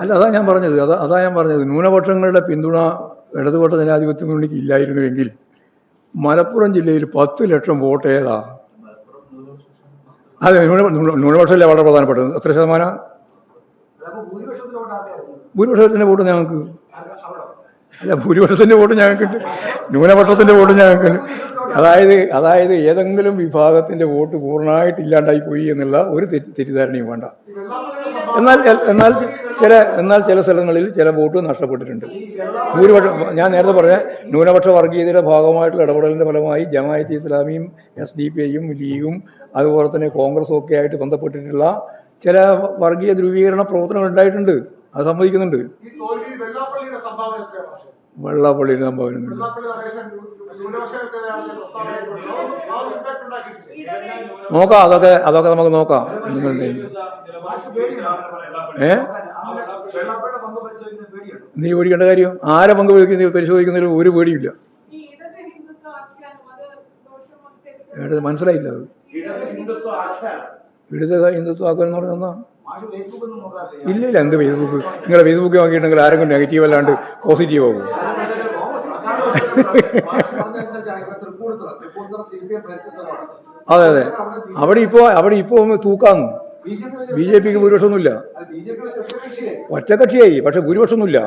അല്ല, അതാ ഞാൻ പറഞ്ഞത് ന്യൂനപക്ഷങ്ങളുടെ പിന്തുണ ഇടതുപക്ഷ ജനാധിപത്യ മുന്നണിക്ക് ഇല്ലായിരുന്നുവെങ്കിൽ മലപ്പുറം ജില്ലയിൽ 10 ലക്ഷം വോട്ട് ഏതാ? അതെ, ന്യൂനപക്ഷമല്ലേ വളരെ പ്രധാനപ്പെട്ടത്. എത്ര ശതമാനം? ഭൂരിപക്ഷത്തിന്റെ വോട്ട് ഞങ്ങൾക്ക് അല്ല, ഭൂരിപക്ഷത്തിന്റെ വോട്ട് ഞങ്ങൾക്കുണ്ട്, ന്യൂനപക്ഷത്തിന്റെ വോട്ട് ഞങ്ങൾക്കുണ്ട്. അതായത് ഏതെങ്കിലും വിഭാഗത്തിന്റെ വോട്ട് പൂർണ്ണമായിട്ട് ഇല്ലാണ്ടായി പോയി എന്നുള്ള ഒരു തെറ്റിദ്ധാരണയും വേണ്ട. എന്നാൽ ചില സ്ഥലങ്ങളിൽ ചില വോട്ട് നഷ്ടപ്പെട്ടിട്ടുണ്ട്. ഭൂരിപക്ഷം ഞാൻ നേരത്തെ പറഞ്ഞ ന്യൂനപക്ഷ വർഗീയതയുടെ ഭാഗമായിട്ടുള്ള ഇടപെടലിന്റെ ഫലമായി ജമാഅത്തെ ഇസ്ലാമിയും SDP-യും ലീഗും അതുപോലെ തന്നെ കോൺഗ്രസും ഒക്കെ ആയിട്ട് ബന്ധപ്പെട്ടിട്ടുള്ള ചില വർഗീയ ധ്രുവീകരണ പ്രവർത്തനങ്ങൾ ഉണ്ടായിട്ടുണ്ട്. അത് സമ്മതിക്കുന്നുണ്ട്. വെള്ളാപ്പള്ളിയുടെ സംഭാവന നോക്കാം, അതൊക്കെ നമുക്ക് നോക്കാം. നീ പേടിക്കേണ്ട കാര്യം ആരെ പങ്ക് പരിശോധിക്കുന്നതിൽ ഒരു പേടിയില്ല. മനസ്സിലായില്ല. അത് ഇടത് ഹിന്ദുത്വം ആക്കുക എന്ന് പറഞ്ഞാൽ ഇല്ല. എന്ത് ഫേസ്ബുക്ക്? നിങ്ങളെ ഫേസ്ബുക്ക് നോക്കിയിട്ടുണ്ടെങ്കിൽ ആരെങ്കിലും നെഗറ്റീവ് അല്ലാണ്ട് പോസിറ്റീവ് ആകും. അതെ, അവിടെ ഇപ്പോ ഒന്ന് തൂക്കാന്ന്. BJPക്ക് ഭൂരിപക്ഷമൊന്നുമില്ല, ഒറ്റകക്ഷിയായി, പക്ഷെ ഭൂരിപക്ഷമൊന്നുമില്ല.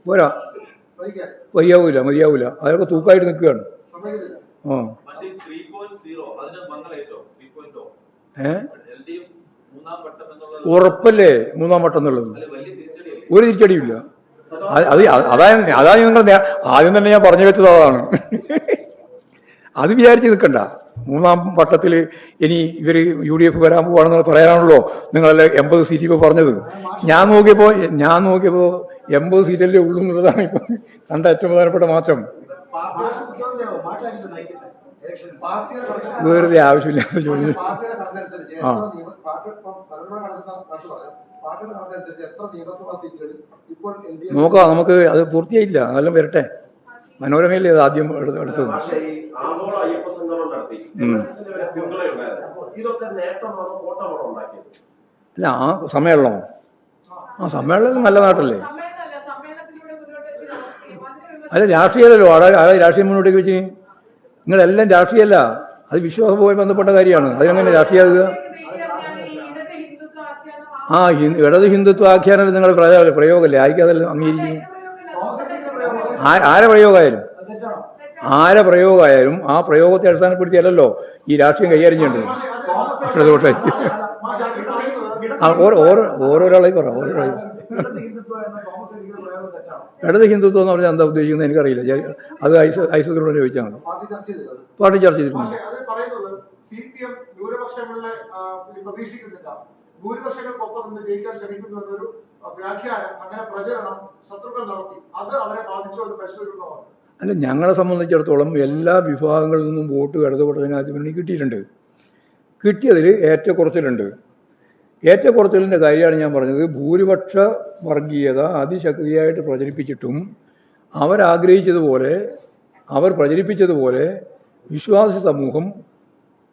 പോരാ, മതിയാവൂല. അതൊക്കെ തൂക്കായിട്ട് നിൽക്കുകയാണ്. ഉറപ്പല്ലേ മൂന്നാം വട്ടം എന്നുള്ളത്? ഒരു തിരിച്ചടിയില്ല. അതാ നിങ്ങൾ ആദ്യം തന്നെ ഞാൻ പറഞ്ഞു വെച്ചത് അതാണ്. അത് വിചാരിച്ച് നിൽക്കണ്ട. മൂന്നാം വട്ടത്തിൽ ഇനി ഇവർ UDF വരാൻ പോവാണെന്ന് പറയാനാണല്ലോ നിങ്ങളല്ലേ 80 സീറ്റ് ഇപ്പോൾ പറഞ്ഞത്. ഞാൻ നോക്കിയപ്പോ 80 സീറ്റല്ലേ ഉള്ളൂ എന്നുള്ളതാണ് ഇപ്പൊ കണ്ട ഏറ്റവും പ്രധാനപ്പെട്ട മാറ്റം. വെറുതെ ആവശ്യമില്ലാത്ത ചോദ്യം. നോക്കാം, നമുക്ക് അത് പൂർത്തിയായില്ല, അതെല്ലാം വരട്ടെ. മനോരമയല്ലേ അത് ആദ്യം എടുത്തത്. അല്ല, ആ സമ്മേളനമോ? സമ്മേളനം നല്ല നാട്ടല്ലേ? അല്ല, രാഷ്ട്രീയമല്ലോ. ആളെ രാഷ്ട്രീയം മുന്നോട്ടേക്ക് വെച്ച് നിങ്ങളെല്ലാം രാഷ്ട്രീയമല്ല, അത് വിശ്വാസവുമായി ബന്ധപ്പെട്ട കാര്യമാണ്. അതിനെങ്ങനെ രാഷ്ട്രീയമാകുക? ഇടത് ഹിന്ദുത്വ ആഖ്യാനം നിങ്ങളുടെ പ്രയോഗമല്ലേ? ആയിക്കതെല്ലാം അംഗീകരിക്കുന്നു. ആരെ പ്രയോഗമായാലും ആ പ്രയോഗത്തെ അടിസ്ഥാനപ്പെടുത്തിയല്ലോ ഈ രാഷ്ട്രീയം കൈകാര്യം ചെയ്യേണ്ടത്. ഓരോരാളായി പറ. ഇടത് ഹിന്ദുത്വം എന്ന് പറഞ്ഞാൽ എന്താ ഉദ്ദേശിക്കുന്നത് എനിക്കറിയില്ല. അത് ഐസൂരോട് ചോദിച്ചാണ്. പാർട്ടി ചർച്ച ചെയ്തിട്ടുണ്ട്. ഭൂരിപക്ഷങ്ങൾക്കൊപ്പം നിന്ന് ജയിക്കാൻ ശ്രമിക്കുന്നു എന്നൊരു വ്യാഖ്യാനം, അങ്ങനെ പ്രചരണം ശത്രുക്കൾ നടത്തി. അത് അവരെ ബാധിച്ചു എന്ന് പരിശോധിക്കുന്നതാണ്. അല്ല, ഞങ്ങളെ സംബന്ധിച്ചിടത്തോളം എല്ലാ വിഭാഗങ്ങളിൽ നിന്നും വോട്ട് ഇടതുപക്ഷ ജനാധിപത്യം കിട്ടിയിട്ടുണ്ട്. കിട്ടിയതിൽ ഏറ്റക്കുറച്ചിലുണ്ട്. ഏറ്റക്കുറച്ചിലിൻ്റെ കാര്യമാണ് ഞാൻ പറഞ്ഞത്. ഭൂരിപക്ഷ വർഗീയത അതിശക്തിയായിട്ട് പ്രചരിപ്പിച്ചിട്ടും അവർ പ്രചരിപ്പിച്ചതുപോലെ വിശ്വാസി സമൂഹം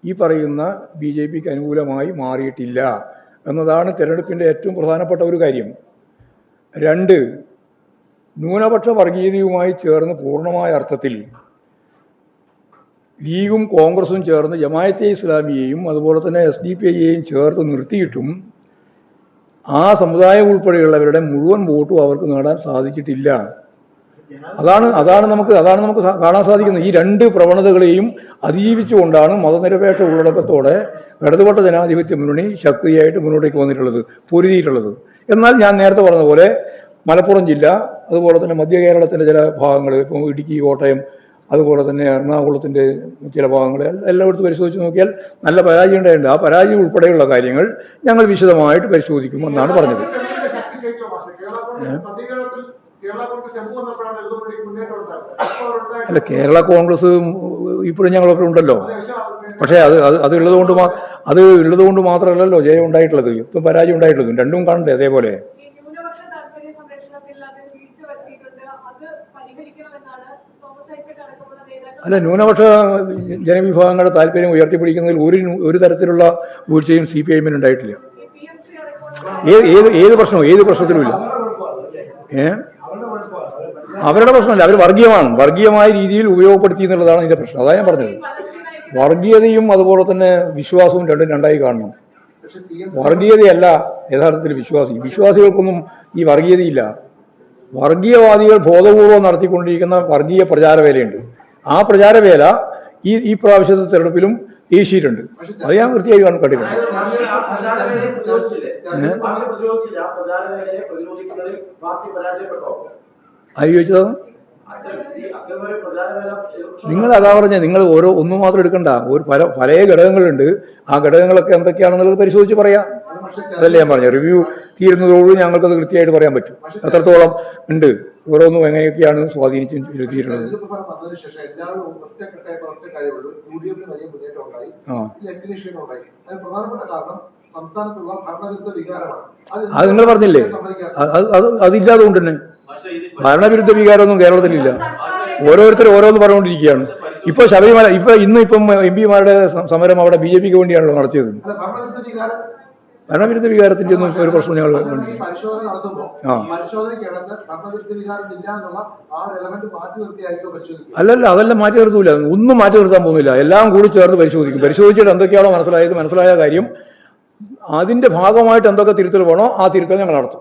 ഈ പറയുന്ന BJPക്ക് അനുകൂലമായി മാറിയിട്ടില്ല എന്നതാണ് തിരഞ്ഞെടുപ്പിൻ്റെ ഏറ്റവും പ്രധാനപ്പെട്ട ഒരു കാര്യം. 2, ന്യൂനപക്ഷ വർഗീയതയുമായി ചേർന്ന് പൂർണ്ണമായ അർത്ഥത്തിൽ ലീഗും കോൺഗ്രസും ചേർന്ന് ജമാഅത്തെ ഇസ്ലാമിയെയും അതുപോലെ തന്നെ SDP-യെയും ചേർത്ത് നിർത്തിയിട്ടും ആ സമുദായം ഉൾപ്പെടെയുള്ളവരുടെ മുഴുവൻ വോട്ടും അവർക്ക് നേടാൻ സാധിച്ചിട്ടില്ല. അതാണ് നമുക്ക് കാണാൻ സാധിക്കുന്നത്. ഈ 2 പ്രവണതകളെയും അതിജീവിച്ചുകൊണ്ടാണ് മതനിരപേക്ഷ ഉള്ളടക്കത്തോടെ ഇടതുപക്ഷ ജനാധിപത്യ മുന്നണി ശക്തിയായിട്ട് മുന്നോട്ടേക്ക് വന്നിട്ടുള്ളത്, പൊരുതിയിട്ടുള്ളത്. എന്നാൽ ഞാൻ നേരത്തെ പറഞ്ഞതുപോലെ മലപ്പുറം ജില്ല, അതുപോലെ തന്നെ മധ്യ കേരളത്തിൻ്റെ ചില ഭാഗങ്ങൾ, ഇപ്പോൾ ഇടുക്കി, കോട്ടയം, അതുപോലെ തന്നെ എറണാകുളത്തിൻ്റെ ചില ഭാഗങ്ങൾ എല്ലായിടത്തും പരിശോധിച്ച് നോക്കിയാൽ നല്ല പരാജയം ഉണ്ടായിട്ടുണ്ട്. ആ പരാജയം ഉൾപ്പെടെയുള്ള കാര്യങ്ങൾ ഞങ്ങൾ വിശദമായിട്ട് പരിശോധിക്കുമെന്നാണ് പറഞ്ഞത്. അല്ല, കേരള കോൺഗ്രസ് ഇപ്പോഴും ഞങ്ങളൊക്കെ ഉണ്ടല്ലോ. പക്ഷേ അത് ഉള്ളത് കൊണ്ട് മാത്രമല്ലല്ലോ ജയം ഉണ്ടായിട്ടുള്ളത്, ഇപ്പം പരാജയം ഉണ്ടായിട്ടുള്ളത്. രണ്ടും കാണണ്ടേ അതേപോലെ. അല്ല, ന്യൂനപക്ഷ ജനവിഭാഗങ്ങളുടെ താല്പര്യം ഉയർത്തിപ്പിടിക്കുന്നതിൽ ഒരു തരത്തിലുള്ള വീഴ്ചയും CPIM ഉണ്ടായിട്ടില്ല. ഏത് പ്രശ്നത്തിലുമില്ല. അവരുടെ പ്രശ്നമല്ല, അവർ വർഗീയമായ രീതിയിൽ ഉപയോഗപ്പെടുത്തി എന്നുള്ളതാണ് ഇതിന്റെ പ്രശ്നം. അതാണ് ഞാൻ പറഞ്ഞത്. വർഗീയതയും അതുപോലെ തന്നെ വിശ്വാസവും രണ്ടായി കാണണം. വർഗീയതയല്ല യഥാർത്ഥത്തിൽ വിശ്വാസികൾക്കൊന്നും ഈ വർഗീയതയില്ല. വർഗീയവാദികൾ ബോധപൂർവം നടത്തിക്കൊണ്ടിരിക്കുന്ന വർഗീയ പ്രചാരവേലയുണ്ട്. ആ പ്രചാരവേല ഈ പ്രാവശ്യത്തെ തെരഞ്ഞെടുപ്പിലും ഏശിയിട്ടുണ്ട്. അത് ഞാൻ കൃത്യമായി കണ്ടിട്ടുണ്ട്. ആര് ചോദിച്ചതാണ്? നിങ്ങൾ അതാ പറഞ്ഞ, നിങ്ങൾ ഒന്നും മാത്രം എടുക്കണ്ട. പല ഘടകങ്ങളുണ്ട്. ആ ഘടകങ്ങളൊക്കെ എന്തൊക്കെയാണെന്നുള്ളത് പരിശോധിച്ച് പറയാം. അതല്ലേ ഞാൻ പറഞ്ഞത്. റിവ്യൂ തീരുന്നതോടുകൂടി ഞങ്ങൾക്കത് കൃത്യമായിട്ട് പറയാൻ പറ്റും എത്രത്തോളം ഉണ്ട്, ഓരോന്നും എങ്ങനെയൊക്കെയാണ് സ്വാധീനിച്ചിരുന്നത്. അത് നിങ്ങൾ പറഞ്ഞില്ലേ, അതില്ലാതെ കൊണ്ട് തന്നെ ഭരണവിരുദ്ധ വികാരമൊന്നും കേരളത്തിലില്ല. ഓരോരുത്തരും ഓരോന്ന് പറഞ്ഞുകൊണ്ടിരിക്കുകയാണ്. ഇപ്പൊ ശബരിമല ഇപ്പം MP-മാരുടെ സമരം അവിടെ BJPക്ക് വേണ്ടിയാണല്ലോ നടത്തിയത്. ഭരണവിരുദ്ധ വികാരത്തിന്റെ ഒന്നും ഒരു പ്രശ്നം ഞങ്ങൾ അല്ലല്ല, അതെല്ലാം മാറ്റി നിർത്തൂല. ഒന്നും മാറ്റി നിർത്താൻ പോകുന്നില്ല. എല്ലാം കൂടി ചേർന്ന് പരിശോധിച്ചിട്ട് എന്തൊക്കെയാണോ മനസ്സിലായ കാര്യം അതിന്റെ ഭാഗമായിട്ട് എന്തൊക്കെ തിരുത്തൽ വേണോ ആ തിരുത്തൽ ഞങ്ങൾ നടത്തും.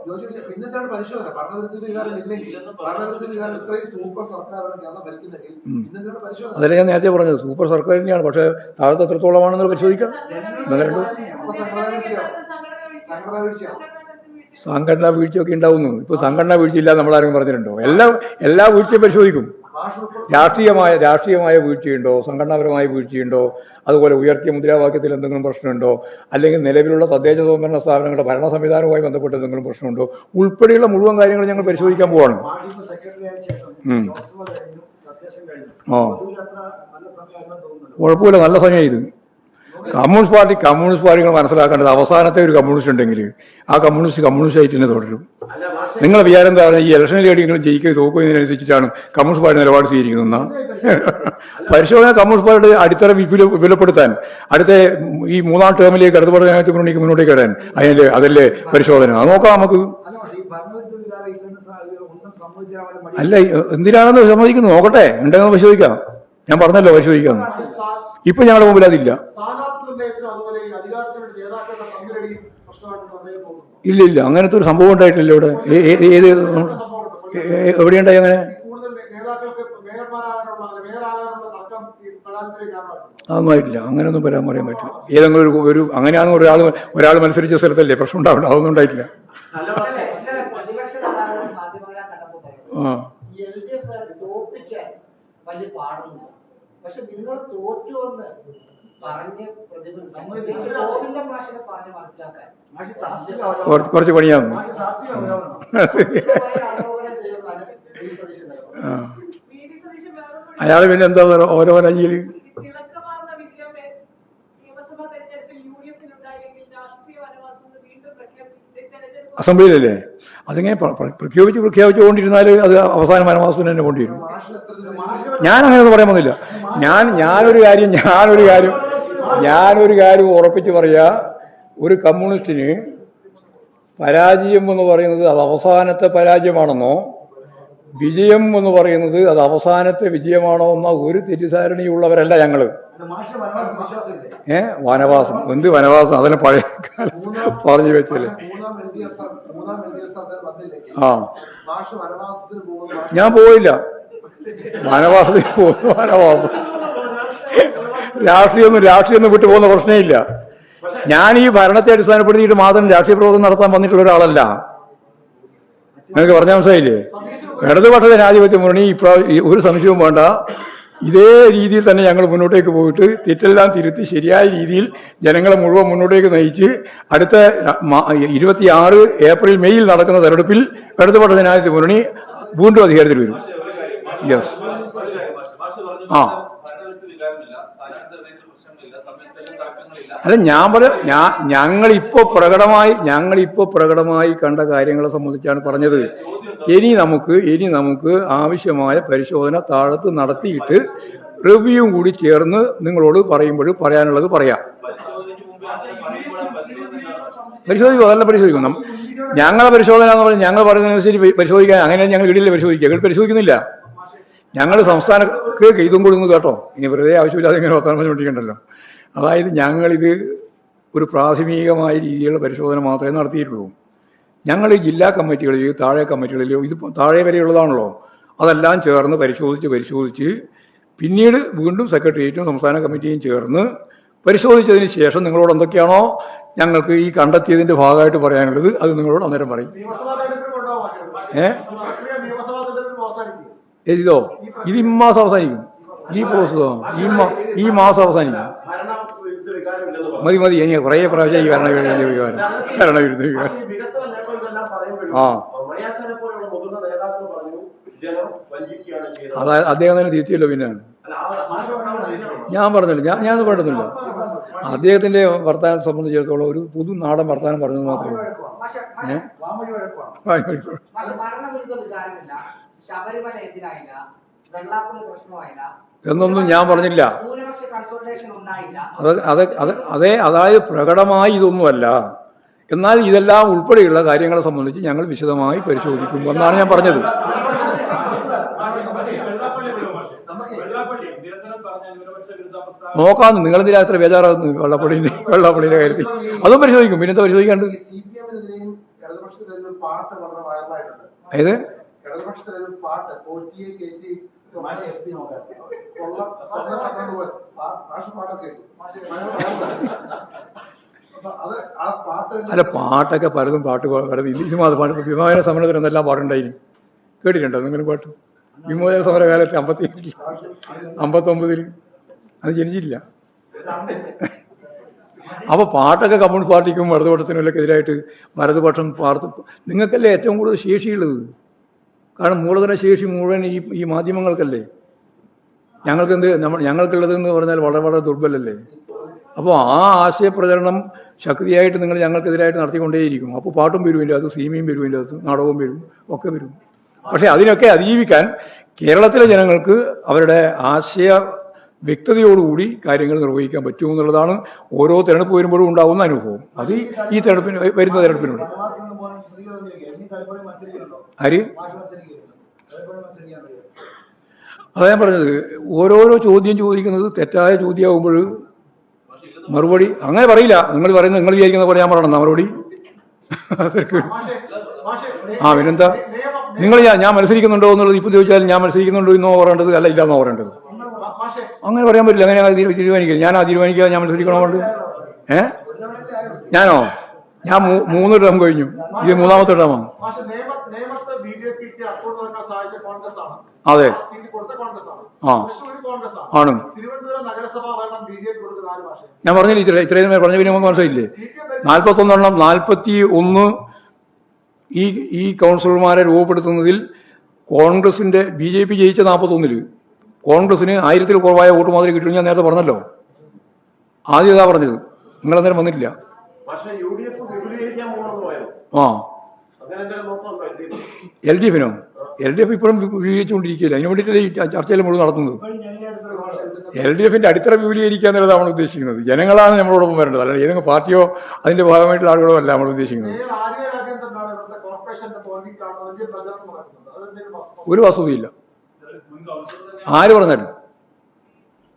അതല്ല ഞാൻ നേരത്തെ പറഞ്ഞത്, സൂപ്പർ സർക്കാർ തന്നെയാണ്. പക്ഷെ താഴത്തെ എത്രത്തോളമാണെന്ന് പരിശോധിക്കാം. സംഘടനാ വീഴ്ചയൊക്കെ ഉണ്ടാവുന്നു. ഇപ്പൊ സംഘടനാ വീഴ്ചയില്ല നമ്മളാരും പറഞ്ഞിട്ടുണ്ടോ? എല്ലാ വീഴ്ചയും പരിശോധിക്കും. രാഷ്ട്രീയമായ വീഴ്ചയുണ്ടോ, സംഘടനാപരമായ വീഴ്ചയുണ്ടോ, അതുപോലെ ഉയർത്തിയ മുദ്രാവാക്യത്തിൽ എന്തെങ്കിലും പ്രശ്നമുണ്ടോ, അല്ലെങ്കിൽ നിലവിലുള്ള തദ്ദേശ സ്വയംഭരണ സ്ഥാപനങ്ങളുടെ ഭരണ സംവിധാനവുമായി ബന്ധപ്പെട്ട് എന്തെങ്കിലും പ്രശ്നമുണ്ടോ ഉൾപ്പെടെയുള്ള മുഴുവൻ കാര്യങ്ങൾ ഞങ്ങൾ പരിശോധിക്കാൻ പോവാണ്. കുഴപ്പമില്ല, നല്ല സമയം ഇത്. കമ്മ്യൂണിസ്റ്റ് പാർട്ടികൾ മനസ്സിലാക്കേണ്ടത് അവസാനത്തെ ഒരു കമ്മ്യൂണിസ്റ്റ് ഉണ്ടെങ്കിൽ ആ കമ്മ്യൂണിസ്റ്റ് ആയിട്ട് തന്നെ തുടരും. നിങ്ങളെ വിചാരം എന്താ പറഞ്ഞാൽ ഈ ഇലക്ഷനിൽ എവിടെയെങ്കിലും ജയിക്കുകയും തോക്കുന്നതിനനുസരിച്ചിട്ടാണ് കമ്മ്യൂണിസ്റ്റ് പാർട്ടി നിലപാട് സ്വീകരിക്കുന്നതെന്നാ? പരിശോധന കമ്മ്യൂണിസ്റ്റ് പാർട്ടി അടിത്തറ വിപുലപ്പെടുത്താൻ അടുത്ത ഈ 3ാം ടേമിലേക്ക് അടുത്ത ജനാധിപത്യ മുന്നോട്ടേക്ക് വരാൻ അതല്ലേ പരിശോധന. അത് നോക്കാം നമുക്ക്. അല്ല, എന്തിനാണെന്ന് സമ്മതിക്കുന്നത് നോക്കട്ടെ, ഉണ്ടെങ്കിൽ പരിശോധിക്കാം. ഞാൻ പറഞ്ഞല്ലോ പരിശോധിക്കാം. ഇപ്പൊ ഞങ്ങളുടെ മുമ്പിൽ അതില്ല. ഇല്ല, അങ്ങനത്തെ ഒരു സംഭവം ഉണ്ടായിട്ടില്ല ഇവിടെ. എവിടെയുണ്ടായി അങ്ങനെ? അതൊന്നും ആയിട്ടില്ല. അങ്ങനെയൊന്നും പറയാൻ പറ്റില്ല. ഏതെങ്കിലും ഒരു അങ്ങനെയാണെന്ന് ഒരാൾ മത്സരിച്ച സ്ഥലത്തല്ലേ പ്രശ്നം ഉണ്ടാവണ്ട. അതൊന്നും ഉണ്ടായിട്ടില്ല. പക്ഷെ നിങ്ങൾ തോറ്റുവെന്ന് പറഞ്ഞ് കുറച്ച് പണിയാവുന്നു. അയാൾ പിന്നെ എന്താ ഓരോ രാജ്യയില് അസംബ്ലിയിലല്ലേ? അതിങ്ങനെ പ്രഖ്യാപിച്ചുകൊണ്ടിരുന്നാൽ അത് അവസാന വനവാസത്തിന് തന്നെ കൊണ്ടിരും. ഞാൻ അങ്ങനെയൊന്നും പറയാൻ പോകുന്നില്ല. ഞാനൊരു കാര്യം ഉറപ്പിച്ച് പറയാ, ഒരു കമ്മ്യൂണിസ്റ്റിന് പരാജയം എന്ന് പറയുന്നത് അത് അവസാനത്തെ പരാജയമാണെന്നോ വിജയം എന്ന് പറയുന്നത് അത് അവസാനത്തെ വിജയമാണോ എന്ന ഒരു തെറ്റിദ്ധാരണയുള്ളവരല്ല ഞങ്ങള്. വനവാസം എന്ത് വനവാസം? അതെല്ലാം പഴയ കാലം പറഞ്ഞു വെച്ചല്ലേ. ഞാൻ പോയില്ല വനവാസത്തിന്. വനവാസം രാഷ്ട്രീയം വിട്ടു പോകുന്ന പ്രശ്നമില്ല. ഞാൻ ഈ ഭരണത്തെ അടിസ്ഥാനപ്പെടുത്തിയിട്ട് മാത്രം രാഷ്ട്രീയ പ്രവർത്തനം നടത്താൻ വന്നിട്ടുള്ള ഒരാളല്ല. നിങ്ങൾക്ക് പറഞ്ഞാൽ മനസ്സിലായില്ലേ? ഇടതുപക്ഷ ജനാധിപത്യ മുന്നണി ഒരു സംശയവും വേണ്ട, ഇതേ രീതിയിൽ തന്നെ ഞങ്ങൾ മുന്നോട്ടേക്ക് പോയിട്ട് തെറ്റെല്ലാം തിരുത്തി ശരിയായ രീതിയിൽ ജനങ്ങളെ മുഴുവൻ മുന്നോട്ടേക്ക് നയിച്ച് അടുത്ത 26 ഏപ്രിൽ മെയ്യിൽ നടക്കുന്ന തെരഞ്ഞെടുപ്പിൽ ഇടതുപക്ഷ ജനാധിപത്യ മുന്നണി വീണ്ടും അധികാരത്തിൽ വരും. യെസ്. ആ അല്ല, ഞങ്ങളിപ്പോ പ്രകടമായി കണ്ട കാര്യങ്ങളെ സംബന്ധിച്ചാണ് പറഞ്ഞത്. ഇനി നമുക്ക് ആവശ്യമായ പരിശോധന താഴത്ത് നടത്തിയിട്ട് റിവ്യൂ കൂടി ചേർന്ന് നിങ്ങളോട് പറയാനുള്ളത് പറയാം. പരിശോധിക്കും. ഞങ്ങളെ പരിശോധന എന്ന് പറഞ്ഞാൽ ഞങ്ങൾ പറയുന്നതനുസരിച്ച് പരിശോധിക്കാൻ, അങ്ങനെ ഞങ്ങൾ ഇടില്ല പരിശോധിക്കുന്നില്ല. ഞങ്ങൾ സംസ്ഥാനക്ക് ഇതും കൂടി ഒന്ന് കേട്ടോ, ഇനി വെറുതെ ആവശ്യമില്ലാതെ ഇങ്ങനെ വർത്തമാനം പറഞ്ഞുകൊണ്ടിരിക്കണ്ടല്ലോ. അതായത് ഞങ്ങളിത് ഒരു പ്രാഥമികമായ രീതിയിലുള്ള പരിശോധന മാത്രമേ നടത്തിയിട്ടുള്ളൂ. ഞങ്ങൾ ഈ ജില്ലാ കമ്മിറ്റികളിൽ, താഴെ കമ്മിറ്റികളിലോ, ഇത് താഴെ വരെയുള്ളതാണല്ലോ, അതെല്ലാം ചേർന്ന് പരിശോധിച്ച് പിന്നീട് വീണ്ടും സെക്രട്ടേറിയറ്റും സംസ്ഥാന കമ്മിറ്റിയും ചേർന്ന് പരിശോധിച്ചതിന് ശേഷം നിങ്ങളോട് എന്തൊക്കെയാണോ ഞങ്ങൾക്ക് ഈ കണ്ടെത്തിയതിന്റെ ഭാഗമായിട്ട് പറയാനുള്ളത് അത് നിങ്ങളോട് അന്നേരം പറയും. ഇതോ ഇത് ഇമ്മാസം അവസാനിക്കും. ഈ പ്രോസസ് ഈ മാസം അവസാനിക്കും. മതി ഇനി കുറേ പ്രാവശ്യം ഈ ഭരണവിരുദ്ധ വികാരം. ആ അതായത് അദ്ദേഹം തന്നെ തിരിച്ചല്ലോ. പിന്നെ ഞാൻ പറഞ്ഞില്ല, ഞാൻ പറഞ്ഞില്ല. അദ്ദേഹത്തിന്റെ വർത്തമാനം സംബന്ധിച്ചിടത്തോളം ഒരു പുതു നാടൻ വർത്തമാനം പറഞ്ഞത് മാത്രമേ എന്നൊന്നും ഞാൻ പറഞ്ഞില്ല. അതായത് പ്രകടമായി ഇതൊന്നുമല്ല. എന്നാൽ ഇതെല്ലാം ഉൾപ്പെടെയുള്ള കാര്യങ്ങളെ സംബന്ധിച്ച് ഞങ്ങൾ വിശദമായി പരിശോധിക്കും എന്നാണ് ഞാൻ പറഞ്ഞത്. നോക്കാന്ന് നിങ്ങളെന്തിനാ എത്ര ബേജാറാകുന്നു വെള്ളാപ്പള്ളിയുടെ കാര്യത്തിൽ? അതും പരിശോധിക്കും. പിന്നെന്താ പരിശോധിക്കാണ്ട്? ഏത് അല്ല, പാട്ടൊക്കെ പലതും ഇത് മാത്രം പാട്ട്. വിമോചന സമരത്തിന് എന്തെല്ലാം പാട്ടുണ്ടായിരുന്നു കേട്ടിട്ടുണ്ടോ നിങ്ങൾ? പാട്ട് വിമോചന സമരകാലത്ത് 59 അത് ജനിച്ചില്ല. അപ്പൊ പാട്ടൊക്കെ കമ്മ്യൂണിസ്റ്റ് പാർട്ടിക്കും വലതുപക്ഷത്തിനും ഒക്കെ എതിരായിട്ട് വലതുപക്ഷം നിങ്ങൾക്കല്ലേ ഏറ്റവും കൂടുതൽ ശേഷിയുള്ളത്. കാരണം മൂലധന ശേഷി മുഴുവൻ ഈ മാധ്യമങ്ങൾക്കല്ലേ. ഞങ്ങൾക്കുള്ളതെന്ന് പറഞ്ഞാൽ വളരെ വളരെ ദുർബലല്ലേ. അപ്പോൾ ആ ആശയപ്രചരണം ശക്തിയായിട്ട് നിങ്ങൾ ഞങ്ങൾക്കെതിരായിട്ട് നടത്തിക്കൊണ്ടേയിരിക്കും. അപ്പോൾ പാട്ടും വരുവിൻ്റെ അത്, സിനിമയും വരുവിൻ്റെ അത്, നാടകവും വരും, ഒക്കെ വരും. പക്ഷെ അതിനൊക്കെ അതിജീവിക്കാൻ കേരളത്തിലെ ജനങ്ങൾക്ക് അവരുടെ ആശയ വ്യക്തതയോടുകൂടി കാര്യങ്ങൾ നിർവഹിക്കാൻ പറ്റുമെന്നുള്ളതാണ് ഓരോ തെരഞ്ഞെടുപ്പ് വരുമ്പോഴും ഉണ്ടാകുന്ന അനുഭവം. അത് ഈ വരുന്ന തെരഞ്ഞെടുപ്പിനുണ്ട്. ആര്? അതാ ഞാൻ പറഞ്ഞത്, ഓരോരോ ചോദ്യം ചോദിക്കുന്നത് തെറ്റായ ചോദ്യമാകുമ്പോൾ മറുപടി അങ്ങനെ പറയില്ല. നിങ്ങൾ പറയുന്നത് നിങ്ങൾ വിചാരിക്കുന്ന പോലെ ഞാൻ പറയണം മറുപടി. പിന്നെന്താ നിങ്ങൾ ഞാൻ മത്സരിക്കുന്നുണ്ടോ എന്നുള്ളത് ഇപ്പം ചോദിച്ചാൽ ഞാൻ മത്സരിക്കുന്നുണ്ടോ എന്നോ പറയേണ്ടത്, അല്ല ഇല്ലാന്നോ പറയേണ്ടത്. അങ്ങനെ പറയാൻ പറ്റില്ല. അങ്ങനെ തീരുമാനിക്കില്ല. ഞാനാ തീരുമാനിക്കുക ഞാൻ മത്സരിക്കണോ കൊണ്ട്? ഞാനോ? ഞാൻ 3 ടേം കഴിഞ്ഞു. ഇത് 3ാമത്തെ ടേമാണ്. അതെ, ആണ്. ഞാൻ പറഞ്ഞില്ല, ഇത്രയും പറഞ്ഞ പിന്നെ മനസ്സിലായില്ലേ? 41 41 ഈ കൗൺസിലർമാരെ രൂപപ്പെടുത്തുന്നതിൽ കോൺഗ്രസിന്റെ BJP ജയിച്ച 41 കോൺഗ്രസിന് 1000-ൽ കുറവായ വോട്ട് മാത്രമേ കിട്ടും. ഞാൻ നേരത്തെ പറഞ്ഞല്ലോ. ആദ്യം ഇതാ പറഞ്ഞത്. നിങ്ങളന്നേരം വന്നിട്ടില്ല. LDFിനോ? LDF ഇപ്പോഴും വിപുലീകരിച്ചുകൊണ്ടിരിക്കുകയില്ല. അതിനു വേണ്ടിയിട്ടല്ലേ ഈ ചർച്ചയിൽ മുഴുവൻ നടത്തുന്നത്. LDFിന്റെ അടിത്തറ വിപുലീകരിക്കുക എന്നുള്ളത് നമ്മൾ ഉദ്ദേശിക്കുന്നത്. ജനങ്ങളാണ് നമ്മളോടൊപ്പം വരേണ്ടത്, അല്ലാതെ ഏതെങ്കിലും പാർട്ടിയോ അതിന്റെ ഭാഗമായിട്ടുള്ള ആളുകളോ അല്ല നമ്മൾ ഉദ്ദേശിക്കുന്നത്. ഒരു വസ്തുതയില്ല. ആര് പറഞ്ഞാലും